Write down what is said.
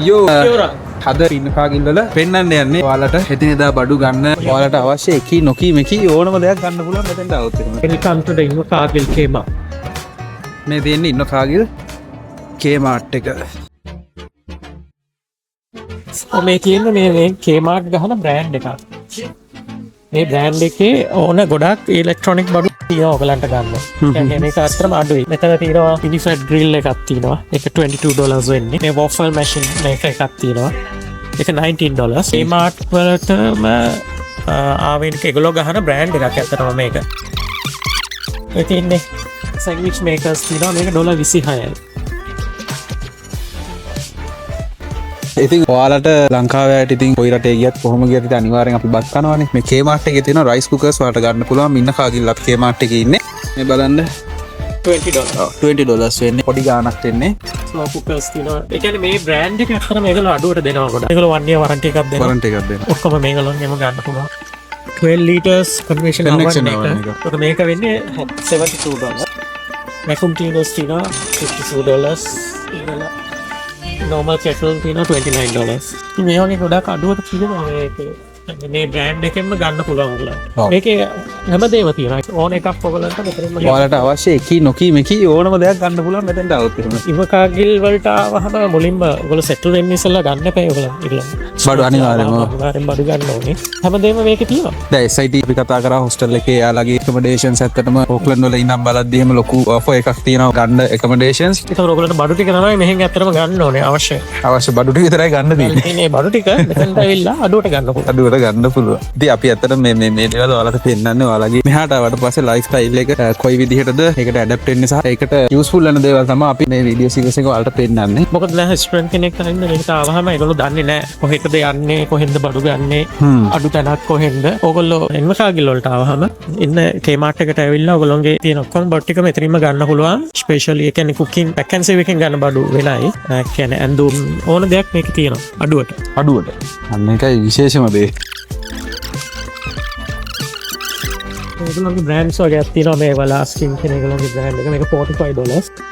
යෝ හද පින්නකාගිල්වල පෙන්න්න යන්නේ ඔයාලට හෙතිනෙදා බඩු ගන්න ඔයාලට අවශ්‍ය එකී නොකී මෙකී ඕනම දෙයක් ගන්න පුළුවන් මෙතෙන්ට આવුත් Welcome to the Invercargill Kmart. මේ තියෙන්නේ ඉන්නකාගිල් Kmart එක. මේ තියෙන්නේ මේ Kmart ගහන බ්‍රෑන්ඩ් එකක්. මේ බ්‍රෑන්ඩ් එකේ ඕන ගොඩක් ඉලෙක්ට්‍රොනික බඩු තියෙනවා ඔයගලන්ට ගන්න. කියන්නේ මේක අත්‍තරම අඩුයි. මෙතන තියෙනවා Inifed grill එකක් තියෙනවා. ඒක $22 වෙන්නේ. මේ waffle machine මේක එකක් තියෙනවා. ඒක $19. Kmart වලටම ආවෙන ඒගොල්ලෝ ගහන බ්‍රෑන්ඩ් එකක් අත්‍තරම මේක. ඒ තියෙන්නේ sandwich makers තියෙනවා මේක $26යි. ඉතින් ඔයාලට ලංකාවට ඉතින් කොයි රටේ ගියත් කොහොම ගියත් ඉතින් අනිවාර්යෙන් අපි බත් කනවානේ. මේ Kmart එකේ තියෙන රයිස් කුකර්ස් වලට ගන්න පුළුවන් ඉන්නකාගිල්ලත් Kmart එකේ ඉන්නේ. මේ බලන්න $20 වෙන්නේ පොඩි ගාණක් වෙන්නේ. ස්ලෝ කුකර්ස් තියෙනවා. ඒ කියන්නේ මේ බ්‍රෑන්ඩ් එක අතර මේගොල්ලෝ අඩුවට දෙනවා ගොඩක්. ඒගොල්ලෝ 1 year warranty එකක් දෙනවා. warranty එකක් දෙනවා. ඔක්කොම මේගොල්ලෝන්ගෙම ගන්න පුළුවන්. 12 liters convection oven එක. මේක වෙන්නේ $72. vacuum cleaners තියෙනවා $52. normal kettle තියෙනවා $29. මේ වගේ ගොඩක් අඩුවට තියෙනවා මේකේ. මේ බ්‍රෑන්ඩ් එකෙන්ම ගන්න පුළුවන් ඔයගොල්ලෝ. මේකේ හැමදේම තියෙනවා. ඕන එකක් ඔයගොල්ලන්ට මෙතනින්ම ඔයාලට අවශ්‍ය එකී නොකී මෙකී ඕනම දෙයක් ගන්න පුළුවන් මෙතෙන්ට આવුත් ඉන්වර්කාගිල් වලට ආවහම මුලින්ම ඔයගොල්ලෝ සෙටල් වෙන්න ඉස්සෙල්ලා ගන්න එපා ඔයගොල්ලෝ. බඩු අනිවාර්යෙන්ම බඩු ගන්න ඕනේ. හැමදේම මේකේ තියෙනවා. දැන් SIT අපි කතා කරා හොස්ටල් එකේ යාළගේ accommodations ඇත්තටම ඕක්ලන්ඩ් වල ඉඳන් බලද්දි එහෙම ලොකු offer එකක් තියෙනවා ගන්න accommodations. ඒක ඔයගොල්ලන්ට බඩු ටික තමයි මෙහෙන් ඇත්තටම ගන්න ඕනේ අවශ්‍ය බඩු ටික විතරයි ගන්න තියෙන්නේ. මේ බඩු ටික මෙතනට ඇවිල්ලා අඩුවට ගන්න පුළුවන්. ගන්න පුළුවන්. ඉතින් අපි ඇත්තට මේ දේවල් ඔයාලට පෙන්නන්නේ ඔයාලගේ මෙහාට ආවට පස්සේ ලයිෆ් ස්ටයිල් එක කොයි විදිහටද ඒකට ඇඩැප්ට් වෙන්න සහ ඒකට යූස්ෆුල් වෙන දේවල් තමයි අපි මේ වීඩියෝ සීරීස් එක ඔයාලට පෙන්නන්නේ. මොකද දැන් ස්ටුඩන්ට් කෙනෙක් අරින්න මේකට ආවහම ඒගොල්ලෝ දන්නේ නැහැ කොහෙටද යන්නේ කොහෙන්ද බඩු ගන්නෙ අඩු තැනක් කොහෙන්ද. ඕගොල්ලෝ ඉන්වර්කාගිල් වලට ආවහම ඉන්න Kmart එකට ඇවිල්ලා ඕගොල්ලෝගේ තියෙන ඔක්කොම බඩු ටික මෙතනින්ම ගන්න පුළුවන්. ස්පෙෂලි ඒ කියන්නේ කුකින් පැක් ඇන්ඩ් සේව් එකෙන් ගන්න බඩු වෙලයි. ඒ කියන්නේ ඇඳුම් ඕන දෙයක් මේකේ තියෙනවා අඩුවට. අන්න ඒකයි විශේෂම දේ. ඒගොල්ලෝගේ බ්‍රෑන්ඩ්ස් වගේ තියෙනවා මේ වලාස්කින් කියන ඒගොල්ලෝගේ බ්‍රෑන්ඩ් එක මේක $45.